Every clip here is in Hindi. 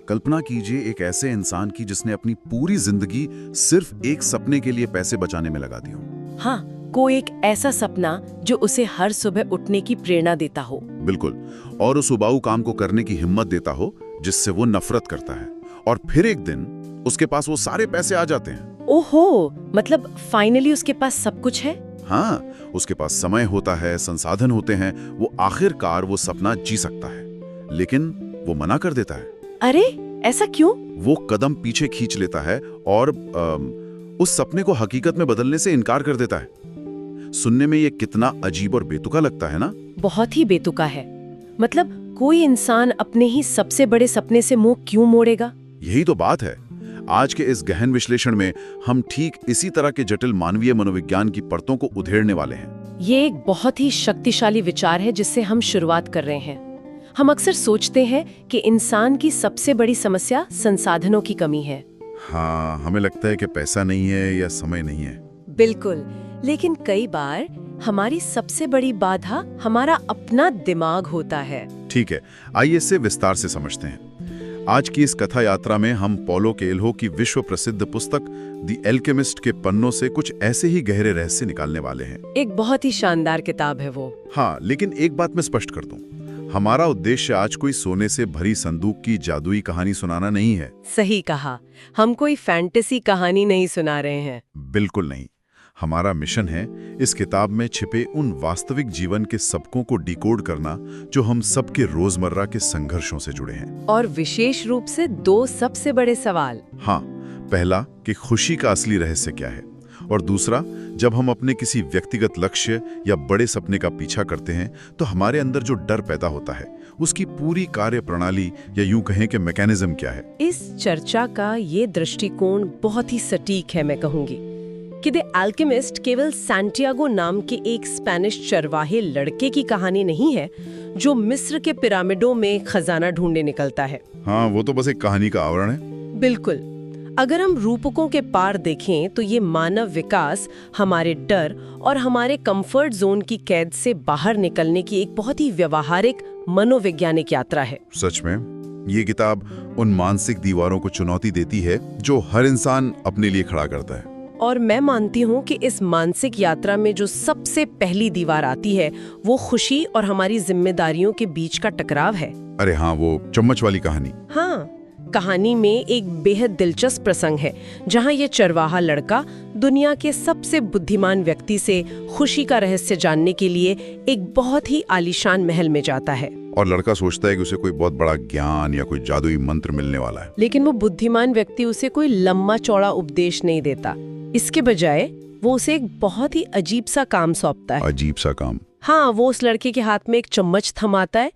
कल्पना कीजिए एक ऐसे इंसान की जिसने अपनी पूरी जिंदगी सिर्फ एक सपने के लिए पैसे बचाने में लगा दी हो। हाँ, कोई एक ऐसा सपना जो उसे हर सुबह उठने की प्रेरणा देता हो। बिल्कुल, और उस उबाऊ काम को करने की हिम्मत देता हो जिससे वो नफरत करता है, और फिर एक दिन उसके पास वो सारे पैसे आ जाते हैं। ओहो, मतलब फाइनली उसके पास सब कुछ है। हाँ, उसके पास समय होता है, संसाधन होते हैं, वो आखिरकार वो सपना जी सकता है, लेकिन वो मना कर देता है। अरे ऐसा क्यों? वो कदम पीछे खींच लेता है और उस सपने को हकीकत में बदलने से इनकार कर देता है। सुनने में ये कितना अजीब और बेतुका लगता है ना? बहुत ही बेतुका है। मतलब कोई इंसान अपने ही सबसे बड़े सपने से मुंह क्यों मोड़ेगा? यही तो बात है। आज के इस गहन विश्लेषण में हम ठीक इसी तरह के जटिल मानवीय मनोविज्ञान की परतों को उधेड़ने वाले हैं। ये एक बहुत ही शक्तिशाली विचार है जिससे हम शुरुआत कर रहे हैं। हम अक्सर सोचते हैं कि इंसान की सबसे बड़ी समस्या संसाधनों की कमी है। हाँ, हमें लगता है कि पैसा नहीं है या समय नहीं है। बिल्कुल, लेकिन कई बार हमारी सबसे बड़ी बाधा हमारा अपना दिमाग होता है। ठीक है, आइए इससे विस्तार से समझते हैं। आज की इस कथा यात्रा में हम पॉलो कोएल्हो की विश्व प्रसिद्ध पुस्तक द एल्केमिस्ट के पन्नों से कुछ ऐसे ही गहरे रहस्य निकालने वाले हैं। एक बहुत ही शानदार किताब है वो। हाँ, लेकिन एक बात मैं स्पष्ट कर दूं, हमारा उद्देश्य आज कोई सोने से भरी संदूक की जादुई कहानी सुनाना नहीं है। सही कहा, हम कोई फैंटेसी कहानी नहीं सुना रहे हैं। बिल्कुल नहीं। हमारा मिशन है इस किताब में छिपे उन वास्तविक जीवन के सबकों को डिकोड करना जो हम सबके रोजमर्रा के संघर्षों से जुड़े हैं। और विशेष रूप से दो सबसे बड़े सवाल। हाँ, पहला कि खुशी का असली रहस्य क्या है, और दूसरा, जब हम अपने किसी व्यक्तिगत लक्ष्य या बड़े सपने का पीछा करते हैं तो हमारे अंदर जो डर पैदा होता है उसकी पूरी कार्य प्रणाली या यूं कहें कि मैकेनिज्म क्या है। इस चर्चा का ये दृष्टिकोण बहुत ही सटीक है। मैं कहूंगी कि द अल्केमिस्ट केवल सैंटियागो नाम के एक स्पेनिश चरवाहे लड़के की कहानी नहीं है जो मिस्र के पिरामिडों में खजाना ढूंढने निकलता है। हाँ, वो तो बस एक कहानी का आवरण है। बिल्कुल। अगर हम रूपकों के पार देखें तो ये मानव विकास, हमारे डर और हमारे कंफर्ट जोन की कैद से बाहर निकलने की एक बहुत ही व्यवहारिक मनोवैज्ञानिक यात्रा है। सच में ये किताब उन मानसिक दीवारों को चुनौती देती है जो हर इंसान अपने लिए खड़ा करता है। और मैं मानती हूँ कि इस मानसिक यात्रा में जो सबसे पहली दीवार आती है वो खुशी और हमारी जिम्मेदारियों के बीच का टकराव है। अरे हाँ, वो चम्मच वाली कहानी। हाँ, कहानी में एक बेहद दिलचस्प प्रसंग है जहाँ ये चरवाहा लड़का दुनिया के सबसे बुद्धिमान व्यक्ति से खुशी का रहस्य जानने के लिए एक बहुत ही आलीशान महल में जाता है। और लड़का सोचता है कि उसे कोई बहुत बड़ा ज्ञान या कोई जादुई मंत्र मिलने वाला है। लेकिन वो बुद्धिमान व्यक्ति उसे कोई लंबा चौड़ा उपदेश नहीं देता। इसके बजाय वो उसे एक बहुत ही अजीब सा काम सौंपता है। अजीब सा काम? हाँ, वो उस लड़के के हाथ में एक चम्मच थमाता है,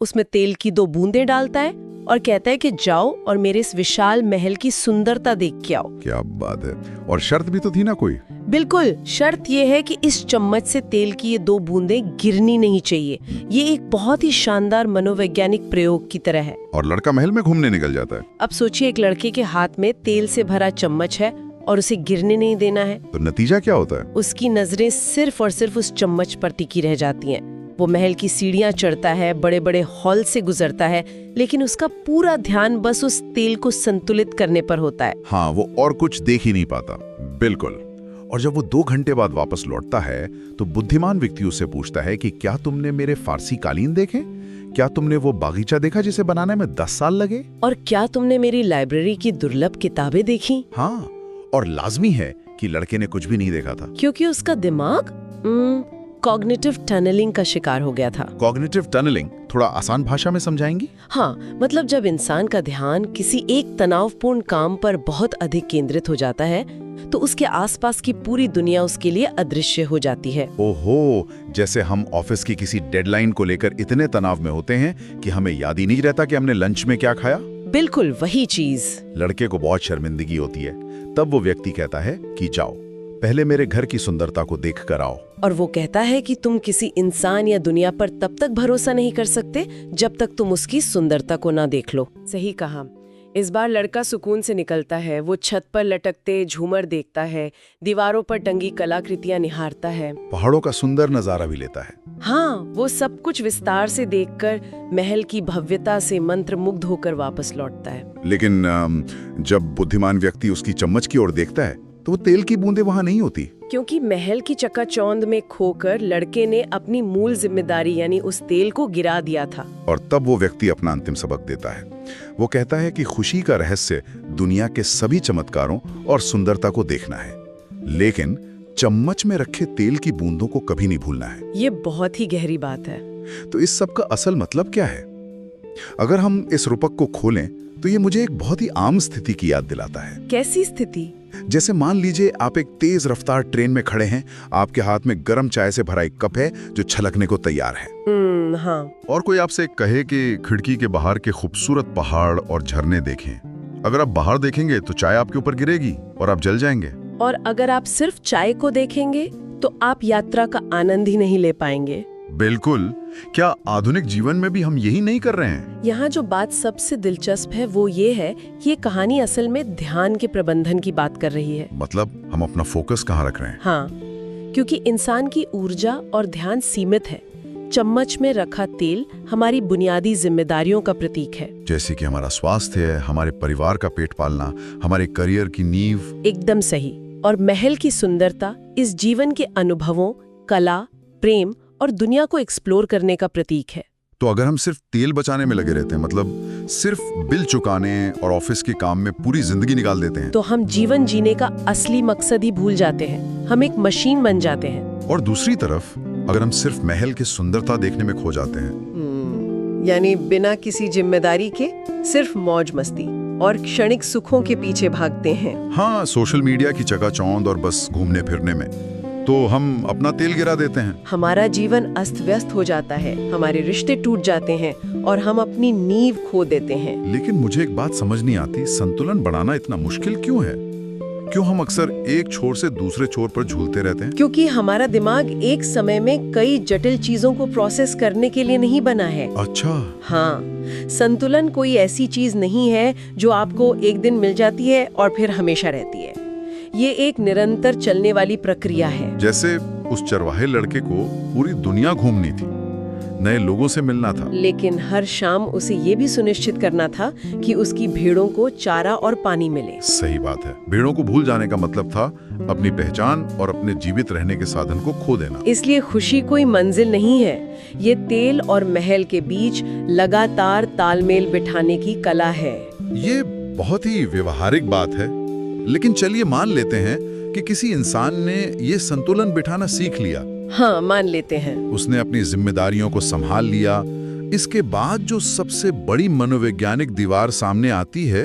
उसमें तेल की 2 बूंदें डालता है और कहता है कि जाओ और मेरे इस विशाल महल की सुंदरता देख के आओ। क्या बात है! और शर्त भी तो थी ना कोई? बिल्कुल, शर्त ये है कि इस चम्मच से तेल की ये 2 बूंदें गिरनी नहीं चाहिए। ये एक बहुत ही शानदार मनोवैज्ञानिक प्रयोग की तरह है। और लड़का महल में घूमने निकल जाता है। अब सोचिए, एक लड़के के हाथ में तेल से भरा चम्मच है और उसे गिरने नहीं देना है। तो नतीजा क्या होता है? उसकी नजरें सिर्फ और सिर्फ उस चम्मच पर टिकी रह जाती हैं। वो महल की सीढ़ियां चढ़ता है, बड़े बड़े हॉल से गुजरता है, लेकिन उसका पूरा ध्यान बस उस तेल को संतुलित करने पर होता है। हाँ, वो और कुछ देख ही नहीं पाता। बिल्कुल। और जब वो 2 घंटे बाद वापस लौटता है तो बुद्धिमान व्यक्ति उससे पूछता है कि क्या तुमने मेरे फारसी कालीन देखे? क्या तुमने वो बागीचा देखा जिसे बनाने में 10 साल लगे? और क्या तुमने मेरी लाइब्रेरी की दुर्लभ किताबें देखी? हाँ, और लाजमी है कि लड़के ने कुछ भी नहीं देखा था, क्योंकि उसका दिमाग कॉग्निटिव टनलिंग का शिकार हो गया था। कॉग्निटिव टनलिंग थोड़ा आसान भाषा में समझाएंगी? हाँ, मतलब जब इंसान का ध्यान किसी एक तनावपूर्ण काम पर बहुत अधिक केंद्रित हो जाता है तो उसके आसपास की पूरी दुनिया उसके लिए अदृश्य हो जाती है। ओहो, जैसे हम ऑफिस की किसी डेडलाइन को लेकर इतने तनाव में होते हैं कि हमें याद ही नहीं रहता कि हमने लंच में क्या खाया। बिल्कुल वही चीज। लड़के को बहुत शर्मिंदगी होती है। तब वो व्यक्ति कहता है कि जाओ, पहले मेरे घर की सुंदरता को देख कर आओ। और वो कहता है कि तुम किसी इंसान या दुनिया पर तब तक भरोसा नहीं कर सकते जब तक तुम उसकी सुंदरता को ना देख लो। सही कहा। इस बार लड़का सुकून से निकलता है। वो छत पर लटकते झूमर देखता है, दीवारों पर टंगी कलाकृतियां निहारता है, पहाड़ों का सुंदर नजारा भी लेता है। हाँ, वो सब कुछ विस्तार से देखकर महल की भव्यता से मंत्रमुग्ध होकर वापस लौटता है। लेकिन जब बुद्धिमान व्यक्ति उसकी चम्मच की ओर देखता है तो वो तेल की बूंदें वहां नहीं होती। क्योंकि महल की चकाचौंध में खोकर लड़के ने अपनी मूल जिम्मेदारी यानी उस तेल को गिरा दिया था। और तब वो व्यक्ति अपना अंतिम सबक देता है। वो कहता है कि खुशी का रहस्य दुनिया के सभी चमत्कारों और सुंदरता को देखना है, लेकिन चम्मच में रखे तेल की बूंदों को कभी नहीं भूलना है। ये बहुत ही गहरी बात है। तो इस सब का असल मतलब क्या है? अगर हम इस रूपक को खोलें तो ये मुझे एक बहुत ही आम स्थिति की याद दिलाता है। कैसी स्थिति? जैसे मान लीजिए आप एक तेज रफ्तार ट्रेन में खड़े हैं, आपके हाथ में गर्म चाय से भरा एक कप है जो छलकने को तैयार है। हाँ। और कोई आपसे कहे कि खिड़की के बाहर के खूबसूरत पहाड़ और झरने देखें। अगर आप बाहर देखेंगे तो चाय आपके ऊपर गिरेगी और आप जल जाएंगे। और अगर आप सिर्फ चाय को देखेंगे तो आप यात्रा का आनंद ही नहीं ले पाएंगे। बिल्कुल। क्या आधुनिक जीवन में भी हम यही नहीं कर रहे हैं? यहाँ जो बात सबसे दिलचस्प है वो ये है कि ये कहानी असल में ध्यान के प्रबंधन की बात कर रही है। मतलब हम अपना फोकस कहाँ रख रहे हैं? हाँ, क्योंकि इंसान की ऊर्जा और ध्यान सीमित है। चम्मच में रखा तेल हमारी बुनियादी जिम्मेदारियों का प्रतीक है, जैसे कि हमारा स्वास्थ्य है, हमारे परिवार का पेट पालना, हमारे करियर की नींव। एकदम सही। और महल की सुंदरता इस जीवन के अनुभवों, कला, प्रेम और दुनिया को एक्सप्लोर करने का प्रतीक है। तो अगर हम सिर्फ तेल बचाने में लगे रहते हैं, मतलब सिर्फ बिल चुकाने और ऑफिस के काम में पूरी जिंदगी निकाल देते हैं, तो हम जीवन जीने का असली मकसद ही भूल जाते हैं। हम एक मशीन बन जाते हैं। और दूसरी तरफ अगर हम सिर्फ महल की सुंदरता देखने में खो जाते हैं, यानी बिना किसी जिम्मेदारी के सिर्फ मौज मस्ती और क्षणिक सुखों के पीछे भागते हैं। हाँ, सोशल मीडिया की चकाचौंध और बस घूमने फिरने में, तो हम अपना तेल गिरा देते हैं। हमारा जीवन अस्त व्यस्त हो जाता है, हमारे रिश्ते टूट जाते हैं और हम अपनी नींव खो देते हैं। लेकिन मुझे एक बात समझ नहीं आती, संतुलन बनाना इतना मुश्किल क्यों है? क्यों हम अक्सर एक छोर से दूसरे छोर पर झूलते रहते हैं? क्योंकि हमारा दिमाग एक समय में कई जटिल चीजों को प्रोसेस करने के लिए नहीं बना है। अच्छा। हाँ, संतुलन कोई ऐसी चीज नहीं है जो आपको एक दिन मिल जाती है और फिर हमेशा रहती है। ये एक निरंतर चलने वाली प्रक्रिया है। जैसे उस चरवाहे लड़के को पूरी दुनिया घूमनी थी, नए लोगों से मिलना था, लेकिन हर शाम उसे ये भी सुनिश्चित करना था कि उसकी भेड़ों को चारा और पानी मिले। सही बात है। भेड़ों को भूल जाने का मतलब था अपनी पहचान और अपने जीवित रहने के साधन को खो देना। इसलिए खुशी कोई मंजिल नहीं है, ये तेल और महल के बीच लगातार तालमेल बिठाने की कला है। ये बहुत ही व्यवहारिक बात है, लेकिन चलिए मान लेते हैं कि किसी इंसान ने ये संतुलन बिठाना सीख लिया। हाँ, मान लेते हैं। उसने अपनी जिम्मेदारियों को संभाल लिया। इसके बाद जो सबसे बड़ी मनोवैज्ञानिक दीवार सामने आती है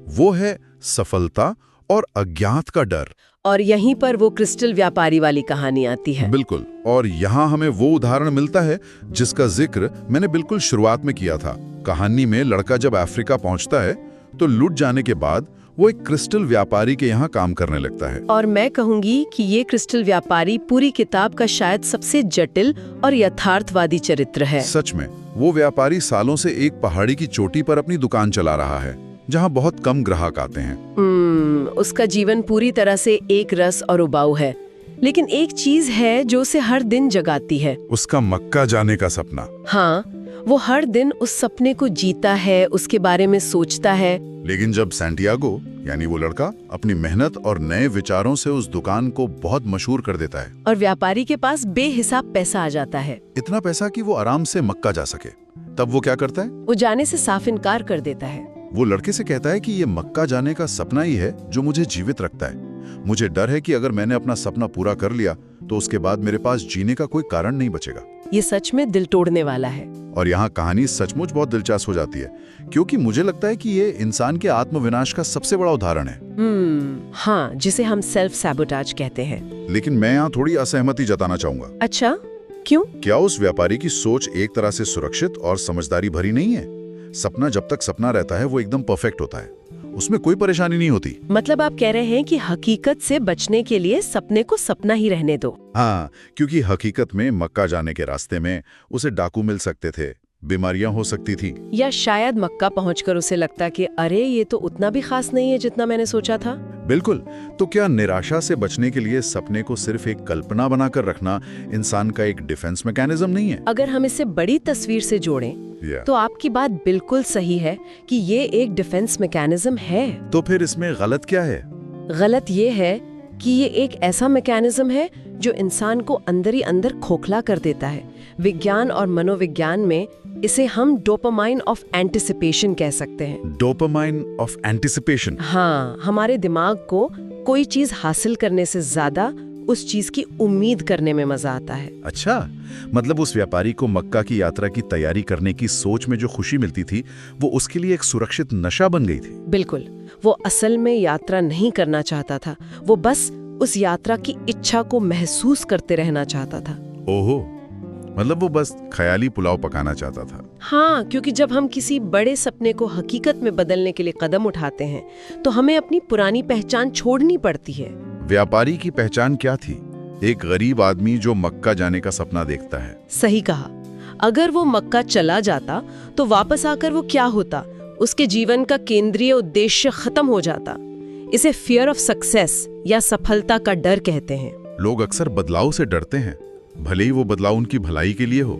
वो है सफलता और अज्ञात का डर। और यहीं पर वो क्रिस्टल व्यापारी वाली कहानी आती है। बिल्कुल। और यहाँ हमें वो उदाहरण मिलता है जिसका जिक्र मैंने बिल्कुल शुरुआत में किया था। कहानी में लड़का जब अफ्रीका पहुंचता है तो लूट जाने के बाद वो एक क्रिस्टल व्यापारी के यहाँ काम करने लगता है। और मैं कहूंगी कि ये क्रिस्टल व्यापारी पूरी किताब का शायद सबसे जटिल और यथार्थवादी चरित्र है। सच में, वो व्यापारी सालों से एक पहाड़ी की चोटी पर अपनी दुकान चला रहा है जहाँ बहुत कम ग्राहक आते हैं। उसका जीवन पूरी तरह से एक रस और उबाऊ है, लेकिन एक चीज है जो उसे हर दिन जगाती है। उसका मक्का जाने का सपना। हाँ, वो हर दिन उस सपने को जीता है, उसके बारे में सोचता है। लेकिन जब सैंटियागो यानी वो लड़का अपनी मेहनत और नए विचारों से उस दुकान को बहुत मशहूर कर देता है और व्यापारी के पास बेहिसाब पैसा आ जाता है, इतना पैसा कि वो आराम से मक्का जा सके, तब वो क्या करता है? वो जाने से साफ इनकार कर देता है। वो लड़के से कहता है कि ये मक्का जाने का सपना ही है जो मुझे जीवित रखता है। मुझे डर है कि अगर मैंने अपना सपना पूरा कर लिया तो उसके बाद मेरे पास जीने का कोई कारण नहीं बचेगा। ये सच में दिल तोड़ने वाला है। और यहाँ कहानी सचमुच बहुत दिलचस्प हो जाती है, क्योंकि मुझे लगता है कि ये इंसान के आत्मविनाश का सबसे बड़ा उदाहरण है। हाँ, जिसे हम सेल्फ सैबोटाज कहते हैं। लेकिन मैं यहाँ थोड़ी असहमति जताना चाहूंगा। अच्छा, क्यों? क्या उस व्यापारी की सोच एक तरह से सुरक्षित और समझदारी भरी नहीं है? सपना जब तक सपना रहता है वो एकदम परफेक्ट होता है, उसमें कोई परेशानी नहीं होती। मतलब आप कह रहे हैं कि हकीकत से बचने के लिए सपने को सपना ही रहने दो। हाँ, क्योंकि हकीकत में मक्का जाने के रास्ते में उसे डाकू मिल सकते थे, बीमारियां हो सकती थी। या शायद मक्का पहुंचकर उसे लगता कि अरे ये तो उतना भी खास नहीं है जितना मैंने सोचा था। बिल्कुल। तो क्या निराशा से बचने के लिए सपने को सिर्फ एक कल्पना बनाकर रखना इंसान का एक डिफेंस मैकेनिज्म नहीं है? अगर हम इसे बड़ी तस्वीर से जोड़ें तो आपकी बात बिल्कुल सही है कि ये एक डिफेंस मैकेनिज्म है। तो फिर इसमें गलत क्या है? गलत ये है कि ये एक ऐसा मैकेनिज्म है जो इंसान को अंदर ही अंदर खोखला कर देता है। विज्ञान और मनोविज्ञान में इसे हम डोपामाइन ऑफ एंटिसिपेशन कह सकते हैं। Dopamine of anticipation? हाँ, हमारे दिमाग को कोई चीज हासिल करने से ज्यादा उस चीज की उम्मीद करने में मजा आता है। अच्छा, मतलब उस व्यापारी को मक्का की यात्रा की तैयारी करने की सोच में जो खुशी मिलती थी वो उसके लिए एक सुरक्षित नशा बन गई थी। बिल्कुल। वो असल में यात्रा नहीं करना चाहता था, वो बस उस यात्रा की इच्छा को महसूस करते रहना चाहता था। ओहो, मतलब वो बस ख्याली पुलाव पकाना चाहता था। हाँ, क्योंकि जब हम किसी बड़े सपने को हकीकत में बदलने के लिए कदम उठाते हैं तो हमें अपनी पुरानी पहचान छोड़नी पड़ती है। व्यापारी की पहचान क्या थी? एक गरीब आदमी जो मक्का जाने का सपना देखता है। सही कहा। अगर वो मक्का चला जाता तो वापस आकर वो क्या होता? उसके जीवन का केंद्रीय उद्देश्य खत्म हो जाता। इसे फियर ऑफ सक्सेस या सफलता का डर कहते हैं। लोग अक्सर बदलाव से डरते हैं, भले ही वो बदलाव उनकी भलाई के लिए हो।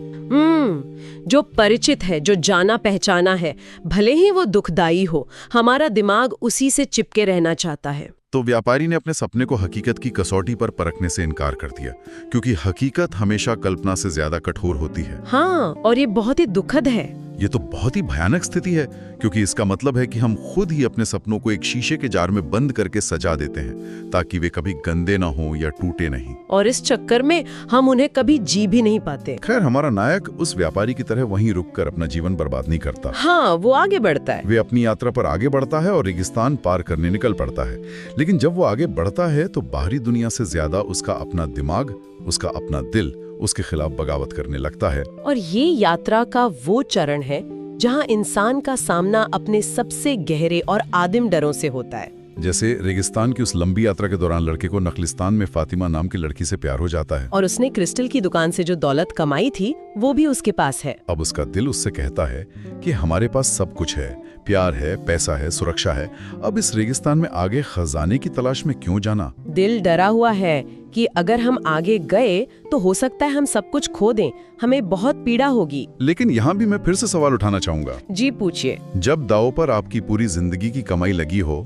जो परिचित है, जो जाना पहचाना है, भले ही वो दुखदाई हो, हमारा दिमाग उसी से चिपके रहना चाहता है। तो व्यापारी ने अपने सपने को हकीकत की कसौटी पर परखने से इनकार कर दिया, क्योंकि हकीकत हमेशा कल्पना से ज्यादा कठोर होती है। हाँ, और ये बहुत ही दुखद है। ये तो बहुत ही भयानक स्थिति है, क्योंकि इसका मतलब है कि हम खुद ही अपने सपनों को एक शीशे के जार में बंद करके सजा देते हैं ताकि वे कभी गंदे ना हो या टूटे नहीं। और इस चक्कर में हम उन्हें कभी जी भी नहीं पाते। खैर, हमारा नायक उस व्यापारी की तरह वहीं रुककर अपना जीवन बर्बाद नहीं करता। हाँ, वो आगे बढ़ता है। वे अपनी यात्रा पर आगे बढ़ता है और रेगिस्तान पार करने निकल पड़ता है। लेकिन जब वो आगे बढ़ता है तो बाहरी दुनिया से ज्यादा उसका अपना दिमाग, उसका अपना दिल उसके खिलाफ बगावत करने लगता है। और ये यात्रा का वो चरण है जहाँ इंसान का सामना अपने सबसे गहरे और आदिम डरों से होता है। जैसे रेगिस्तान की उस लंबी यात्रा के दौरान लड़के को नखलिस्तान में फातिमा नाम की लड़की से प्यार हो जाता है, और उसने क्रिस्टल की दुकान से जो दौलत कमाई थी वो भी उसके पास है। अब उसका दिल उससे कहता है कि हमारे पास सब कुछ है, प्यार है, पैसा है, सुरक्षा है, अब इस रेगिस्तान में आगे खजाने की तलाश में क्यों जाना? दिल डरा हुआ है कि अगर हम आगे गए तो हो सकता है हम सब कुछ खो दें, हमें बहुत पीड़ा होगी। लेकिन यहाँ भी मैं फिर से सवाल उठाना चाहूंगा। जी पूछिए। जब दांव पर आपकी पूरी जिंदगी की कमाई लगी हो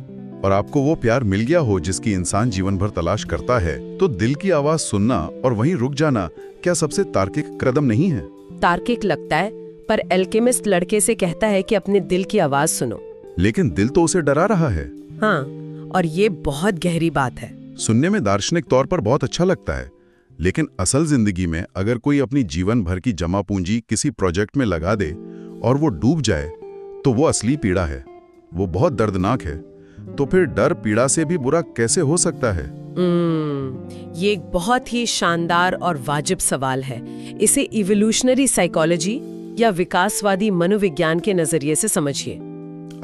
और आपको वो प्यार मिल गया हो जिसकी इंसान जीवन भर तलाश करता है, तो दिल की आवाज सुनना और वहीं रुक जाना क्या सबसे तार्किक कदम नहीं है? तार्किक लगता है, पर एल्केमिस्ट लड़के से कहता है कि अपने दिल की आवाज सुनो। लेकिन दिल तो उसे डरा रहा है। हाँ, और ये बहुत गहरी बात है। सुनने में दार्शनिक तौर पर बहुत अच्छा लगता है, लेकिन असल जिंदगी में अगर कोई अपनी जीवन भर की जमा पूंजी किसी प्रोजेक्ट में लगा दे और वो डूब जाए तो वो असली पीड़ा है, वो बहुत दर्दनाक है। तो फिर डर पीड़ा से भी बुरा कैसे हो सकता है? ये एक बहुत ही शानदार और वाजिब सवाल है। इसे इवोल्यूशनरी साइकोलॉजी या विकासवादी मनोविज्ञान के नजरिए से समझिए।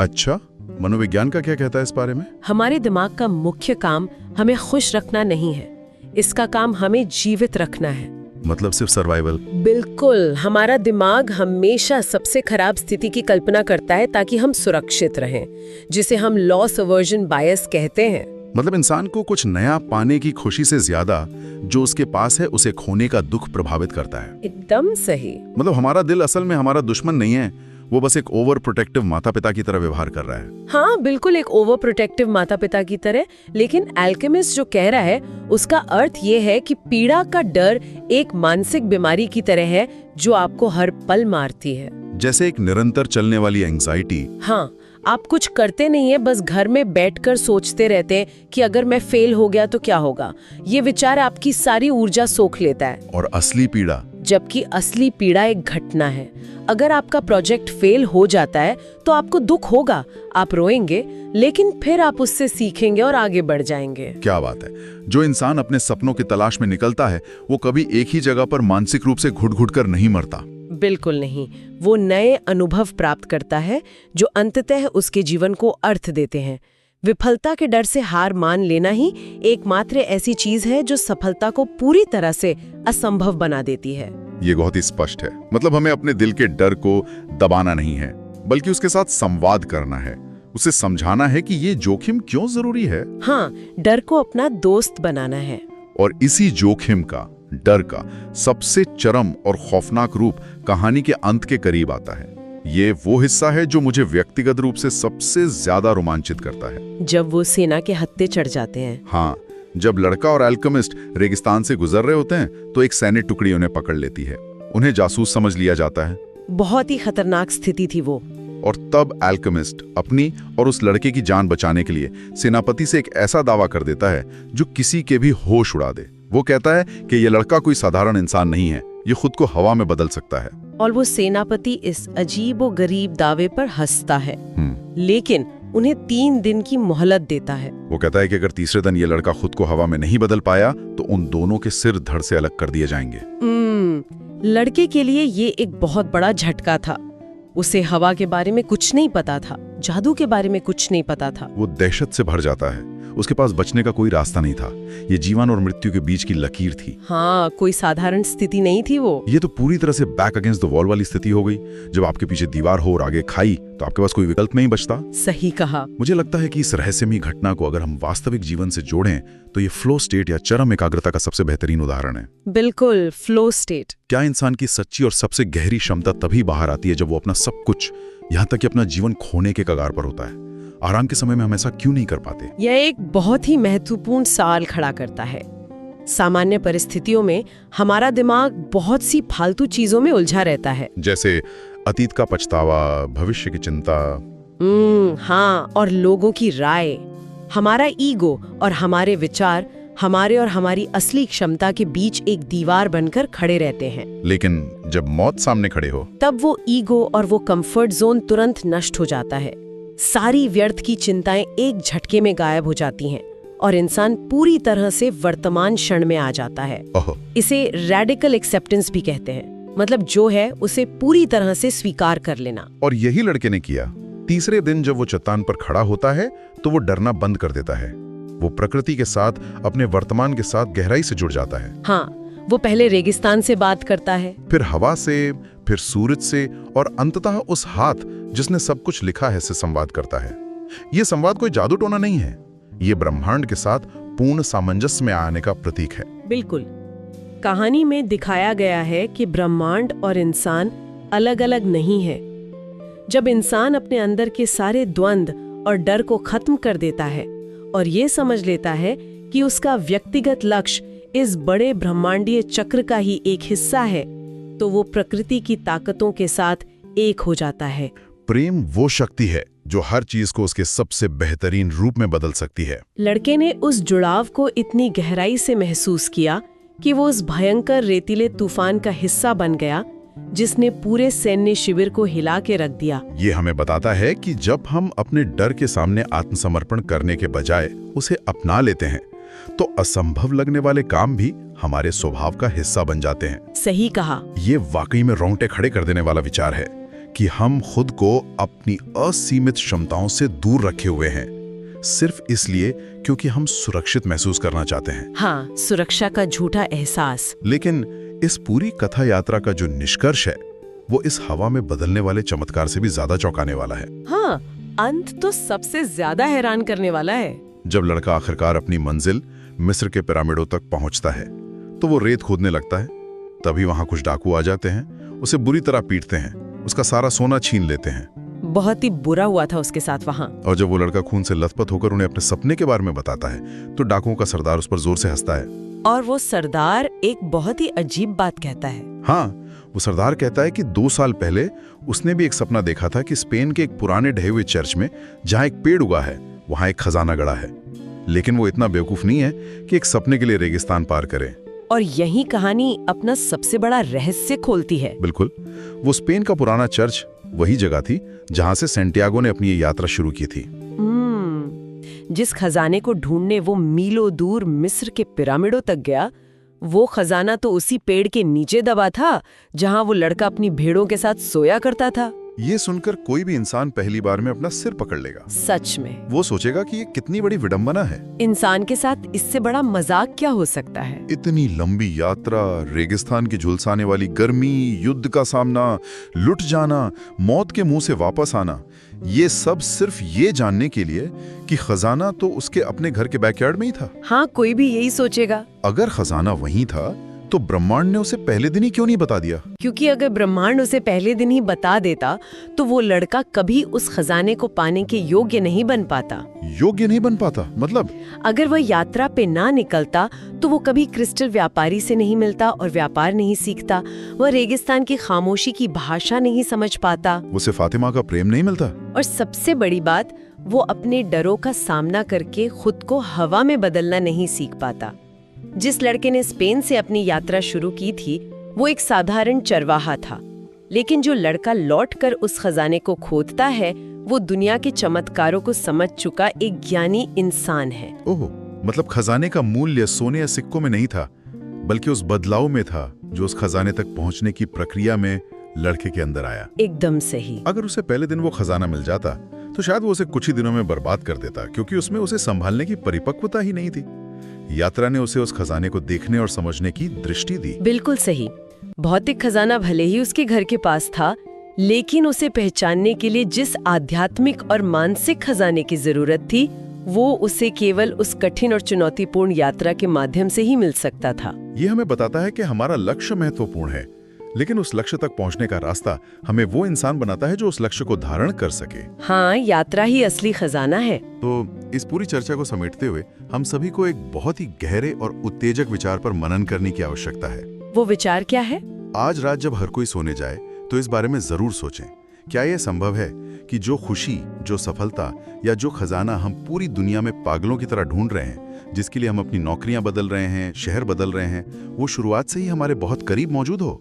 अच्छा, मनोविज्ञान का क्या कहता है इस बारे में? हमारे दिमाग का मुख्य काम हमें खुश रखना नहीं है, इसका काम हमें जीवित रखना है। मतलब सिर्फ सर्वाइवल? बिल्कुल। हमारा दिमाग हमेशा सबसे खराब स्थिति की कल्पना करता है ताकि हम सुरक्षित रहें, जिसे हम लॉस अवर्जन बायस कहते हैं। मतलब इंसान को कुछ नया पाने की खुशी से ज्यादा जो उसके पास है उसे खोने का दुख प्रभावित करता है। एकदम सही। मतलब हमारा दिल असल में हमारा दुश्मन नहीं है, वो बस एक ओवर प्रोटेक्टिव माता पिता की तरह व्यवहार कर रहा है। हाँ, बिल्कुल एक ओवर प्रोटेक्टिव माता पिता की तरह। लेकिन एल्केमिस्ट जो कह रहा है उसका अर्थ ये है कि पीड़ा का डर एक मानसिक बीमारी की तरह है जो आपको हर पल मारती है। जैसे एक निरंतर चलने वाली एंग्जाइटी। हाँ, आप कुछ करते नहीं है, बस घर में बैठकर सोचते रहते हैं कि अगर मैं फेल हो गया तो क्या होगा। ये विचार आपकी सारी ऊर्जा सोख लेता है। और असली पीड़ा? जबकि असली पीड़ा एक घटना है। अगर आपका प्रोजेक्ट फेल हो जाता है तो आपको दुख होगा, आप रोएंगे, लेकिन फिर आप उससे सीखेंगे और आगे बढ़ जाएंगे। क्या बात है। जो इंसान अपने सपनों की तलाश में निकलता है वो कभी एक ही जगह पर मानसिक रूप से घुट-घुट कर नहीं मरता। बिल्कुल नहीं। वो नए अनुभव प्राप्त करता है जो अंततः उसके जीवन को अर्थ देते हैं। विफलता के डर से हार मान लेना ही एकमात्र ऐसी चीज है जो सफलता को पूरी तरह से असंभव बना देती है। ये बहुत ही स्पष्ट है। मतलब हमें अपने दिल के डर को दबाना नहीं है, बल्कि उसके साथ संवाद करना है, उसे समझाना है कि ये जोखिम क्यों जरूरी है। हाँ, डर को अपना दोस्त बनाना है। और इसी जोखिम का, डर का सबसे चरम और खौफनाक रूप कहानी के अंत के करीब आता है। ये वो हिस्सा है जो मुझे व्यक्तिगत रूप से सबसे ज्यादा रोमांचित करता है। जब वो सेना के हत्थे चढ़ जाते हैं। हाँ, जब लड़का और एल्केमिस्ट रेगिस्तान से गुजर रहे होते हैं तो एक सैन्य टुकड़ी उन्हें पकड़ लेती है। उन्हें जासूस समझ लिया जाता है। बहुत ही खतरनाक स्थिति थी वो। और तब एल्केमिस्ट अपनी और उस लड़के की जान बचाने के लिए सेनापति से एक ऐसा दावा कर देता है जो किसी के भी होश उड़ा दे। वो कहता है कि ये लड़का कोई साधारण इंसान नहीं है, ये खुद को हवा में बदल सकता है। और वो सेनापति इस अजीब और गरीब दावे पर हंसता है, लेकिन उन्हें 3 दिन की मोहलत देता है। वो कहता है कि अगर तीसरे दिन ये लड़का खुद को हवा में नहीं बदल पाया तो उन दोनों के सिर धड़ से अलग कर दिए जाएंगे। लड़के के लिए ये एक बहुत बड़ा झटका था। उसे हवा के बारे में कुछ नहीं पता था, जादू के बारे में कुछ नहीं पता था। वो दहशत से भर जाता है। उसके पास बचने का कोई रास्ता नहीं था। ये जीवन और मृत्यु के बीच की लकीर थी। हाँ, कोई साधारण स्थिति नहीं थी वो। ये तो पूरी तरह से बैक अगेंस्ट द वॉल वाली स्थिति हो गई। जब आपके पीछे दीवार हो और आगे खाई तो आपके पास कोई विकल्प नहीं बचता। सही कहा। मुझे लगता है कि इस रहस्यमयी घटना को अगर हम वास्तविक जीवन से जोड़ें तो ये फ्लो स्टेट या चरम एकाग्रता का सबसे बेहतरीन उदाहरण है। बिल्कुल, फ्लो स्टेट। क्या इंसान की सच्ची और सबसे गहरी क्षमता तभी बाहर आती है जब वो अपना सब कुछ, यहाँ तक कि अपना जीवन खोने के कगार पर होता है। आराम के समय में हम ऐसा क्यों नहीं कर पाते? यह एक बहुत ही महत्वपूर्ण सवाल खड़ा करता है। सामान्य परिस्थितियों में हमारा दिमाग बहुत सी फालतू चीजों में उलझा रहता है, जैसे अतीत का पछतावा, भविष्य की चिंता। हाँ, और लोगों की राय, हमारा ईगो और हमारे विचार हमारे और हमारी असली क्षमता के बीच एक दीवार बनकर खड़े रहते हैं। लेकिन जब मौत सामने खड़े हो तब वो ईगो और वो कंफर्ट जोन तुरंत नष्ट हो जाता है। सारी व्यर्थ की चिंताएं एक झटके में गायब हो जाती हैं और इंसान पूरी तरह से वर्तमान क्षण में आ जाता है। इसे रैडिकल एक्सेप्टेंस भी कहते हैं। मतलब जो है उसे पूरी तरह से स्वीकार कर लेना। और यही लड़के ने किया। तीसरे दिन जब वो चट्टान पर खड़ा होता है तो वो डरना बंद कर देता है। वो प्रकृति के साथ, अपने वर्तमान के साथ गहराई से जुड़ जाता है। हाँ, वो पहले रेगिस्तान से बात करता है, फिर हवा से, फिर सूरज से और अंततः उस हाथ जिसने सब कुछ लिखा है से संवाद करता है। ये संवाद कोई जादू टोना नहीं है, ये ब्रह्मांड के साथ पूर्ण सामंजस्य में आने का प्रतीक है। बिल्कुल। कहानी में दिखाया गया है कि ब्रह्मांड और इंसान अलग अलग नहीं है। जब इंसान अपने अंदर के सारे द्वंद्व और डर को खत्म कर देता है और ये समझ लेता है कि उसका व्यक्तिगत लक्ष्य इस बड़े ब्रह्मांडीय चक्र का ही एक हिस्सा है, तो वो प्रकृति की ताकतों के साथ एक हो जाता है। प्रेम वो शक्ति है जो हर चीज को उसके सबसे बेहतरीन रूप में बदल सकती है। लड़के ने उस जुड़ाव को इतनी गहराई से महसूस किया कि वो उस भयंकर रेतीले तूफान का हिस्सा बन गया जिसने पूरे सैन्य शिविर को हिला के रख दिया। ये हमें बताता है कि जब हम अपने डर के सामने आत्मसमर्पण करने के बजाय उसे अपना लेते हैं तो असंभव लगने वाले काम भी हमारे स्वभाव का हिस्सा बन जाते हैं। सही कहा। ये वाकई में रोंगटे खड़े कर देने वाला विचार है कि हम खुद को अपनी असीमित क्षमताओं से दूर रखे हुए हैं, सिर्फ इसलिए क्योंकि हम सुरक्षित महसूस करना चाहते हैं। हाँ, सुरक्षा का झूठा एहसास। लेकिन इस पूरी कथा यात्रा का जो निष्कर्ष है वो इस हवा में बदलने वाले चमत्कार से भी ज्यादा चौंकाने वाला है। हाँ, अंत तो सबसे ज्यादा हैरान करने वाला है। जब लड़का आखिरकार अपनी मंजिल मिस्र के पिरामिडों तक पहुंचता है तो वो रेत खोदने लगता है। तभी वहां कुछ डाकू आ जाते हैं, उसे बुरी तरह पीटते हैं, उसका सारा सोना छीन लेते हैं। बहुत ही बुरा हुआ था उसके साथ वहां। और जब वो लड़का खून से लथपथ होकर उन्हें अपने सपने के बारे में बताता है तो डाकुओं का सरदार उस पर जोर से हंसता है। और वो सरदार एक बहुत ही अजीब बात कहता है। हाँ, वो सरदार कहता है कि 2 साल पहले उसने भी एक सपना देखा था कि स्पेन के एक पुराने ढहे हुए चर्च में जहाँ एक पेड़ उगा है वहाँ एक खजाना गड़ा है। लेकिन वो इतना बेवकूफ नहीं है कि एक सपने के लिए रेगिस्तान पार करे। और यही कहानी अपना सबसे बड़ा रहस्य खोलती है। बिल्कुल, वो स्पेन का पुराना चर्च वही जगह थी जहां से सैंटियागो ने अपनी ये यात्रा शुरू की थी। जिस खजाने को ढूंढने वो मीलों दूर मिस्र के पिरामिडों तक गया, वो खजाना तो उसी पेड़ के नीचे दबा था जहां वो लड़का अपनी भेड़ों के साथ सोया करता था। ये सुनकर कोई भी इंसान पहली बार में अपना सिर पकड़ लेगा। सच में वो सोचेगा कि ये कितनी बड़ी विडंबना है। इंसान के साथ इससे बड़ा मजाक क्या हो सकता है। इतनी लंबी यात्रा, रेगिस्तान की झुलसाने वाली गर्मी, युद्ध का सामना, लुट जाना, मौत के मुंह से वापस आना, ये सब सिर्फ ये जानने के लिए कि खजाना तो उसके अपने घर के बैकयार्ड में ही था। हाँ, कोई भी यही सोचेगा। अगर खजाना वहीं था तो ब्रह्मांड ने उसे पहले दिन ही क्यों नहीं बता दिया? क्योंकि अगर ब्रह्मांड उसे पहले दिन ही बता देता तो वो लड़का कभी उस खजाने को पाने के योग्य नहीं बन पाता। योग्य नहीं बन पाता मतलब? अगर वह यात्रा पे ना निकलता तो वो कभी क्रिस्टल व्यापारी से नहीं मिलता और व्यापार नहीं सीखता। वह रेगिस्तान की खामोशी की भाषा नहीं समझ पाता। उसे फातिमा का प्रेम नहीं मिलता। और सबसे बड़ी बात, वो अपने डरों का सामना करके खुद को हवा में बदलना नहीं सीख पाता। जिस लड़के ने स्पेन से अपनी यात्रा शुरू की थी वो एक साधारण चरवाहा था, लेकिन जो लड़का लौटकर उस खजाने को खोदता है वो दुनिया के चमत्कारों को समझ चुका एक ज्ञानी इंसान है। ओह, मतलब खजाने का मूल्य सोने या सिक्कों में नहीं था, बल्कि उस बदलाव में था जो उस खजाने तक पहुंचने की प्रक्रिया में लड़के के अंदर आया। एकदम सही। अगर उसे पहले दिन वो खजाना मिल जाता तो शायद वो उसे कुछ ही दिनों में बर्बाद कर देता, क्योंकि उसमें उसे संभालने की परिपक्वता ही नहीं थी। यात्रा ने उसे उस खजाने को देखने और समझने की दृष्टि दी। बिल्कुल सही। भौतिक खजाना भले ही उसके घर के पास था, लेकिन उसे पहचानने के लिए जिस आध्यात्मिक और मानसिक खजाने की जरूरत थी वो उसे केवल उस कठिन और चुनौतीपूर्ण यात्रा के माध्यम से ही मिल सकता था। ये हमें बताता है कि हमारा लक्ष्य महत्वपूर्ण है, लेकिन उस लक्ष्य तक पहुंचने का रास्ता हमें वो इंसान बनाता है जो उस लक्ष्य को धारण कर सके। हाँ, यात्रा ही असली खजाना है। तो इस पूरी चर्चा को समेटते हुए हम सभी को एक बहुत ही गहरे और उत्तेजक विचार पर मनन करने की आवश्यकता है। वो विचार क्या है? आज रात जब हर कोई सोने जाए तो इस बारे में जरूर सोचें, क्या यह संभव है कि जो खुशी, जो सफलता या जो खजाना हम पूरी दुनिया में पागलों की तरह ढूंढ रहे हैं, जिसके लिए हम अपनी नौकरियां बदल रहे हैं, शहर बदल रहे हैं, वो शुरुआत से ही हमारे बहुत करीब मौजूद हो?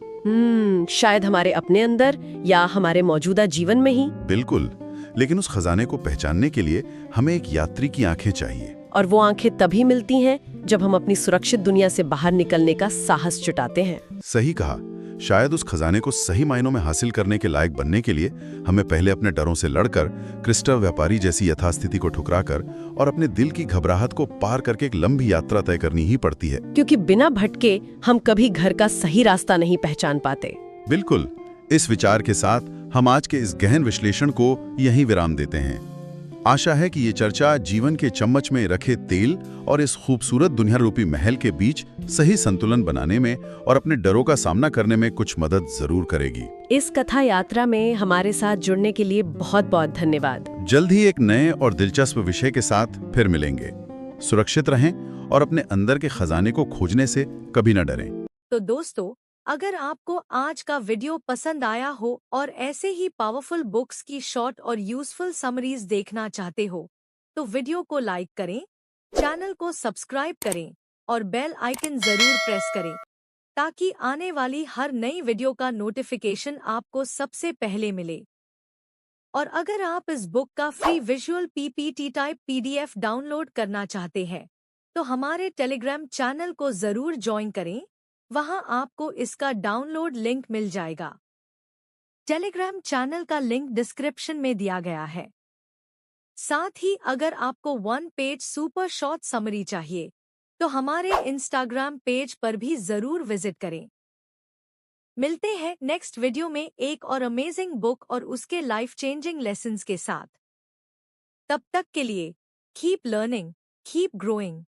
शायद हमारे अपने अंदर या हमारे मौजूदा जीवन में ही। बिल्कुल, लेकिन उस खजाने को पहचानने के लिए हमें एक यात्री की आंखें चाहिए। और वो आंखें तभी मिलती हैं जब हम अपनी सुरक्षित दुनिया से बाहर निकलने का साहस जुटाते हैं। सही कहा। शायद उस खजाने को सही मायनों में हासिल करने के लायक बनने के लिए हमें पहले अपने डरों से लड़कर, क्रिस्टल व्यापारी जैसी यथास्थिति को ठुकराकर और अपने दिल की घबराहट को पार करके एक लंबी यात्रा तय करनी ही पड़ती है। क्योंकि बिना भटके हम कभी घर का सही रास्ता नहीं पहचान पाते। बिल्कुल। इस विचार के साथ हम आज के इस गहन विश्लेषण को यहीं विराम देते हैं। आशा है कि ये चर्चा जीवन के चम्मच में रखे तेल और इस खूबसूरत दुनिया रूपी महल के बीच सही संतुलन बनाने में और अपने डरों का सामना करने में कुछ मदद जरूर करेगी। इस कथा यात्रा में हमारे साथ जुड़ने के लिए बहुत बहुत धन्यवाद। जल्द ही एक नए और दिलचस्प विषय के साथ फिर मिलेंगे। सुरक्षित रहें और अपने अंदर के खजाने को खोजने से कभी न डरें। तो दोस्तों, अगर आपको आज का वीडियो पसंद आया हो और ऐसे ही पावरफुल बुक्स की शॉर्ट और यूजफुल समरीज देखना चाहते हो तो वीडियो को लाइक करें, चैनल को सब्सक्राइब करें और बेल आइकन जरूर प्रेस करें ताकि आने वाली हर नई वीडियो का नोटिफिकेशन आपको सबसे पहले मिले। और अगर आप इस बुक का free visual PPT type PDF download करना चाहते हैं तो हमारे टेलीग्राम चैनल को जरूर ज्वाइन करें, वहां आपको इसका डाउनलोड लिंक मिल जाएगा। टेलीग्राम चैनल का लिंक डिस्क्रिप्शन में दिया गया है। साथ ही अगर आपको 1 पेज सुपर शॉर्ट समरी चाहिए तो हमारे इंस्टाग्राम पेज पर भी जरूर विजिट करें। मिलते हैं नेक्स्ट वीडियो में एक और अमेजिंग बुक और उसके लाइफ चेंजिंग लेसन्स के साथ। तब तक के लिए कीप लर्निंग, कीप ग्रोइंग।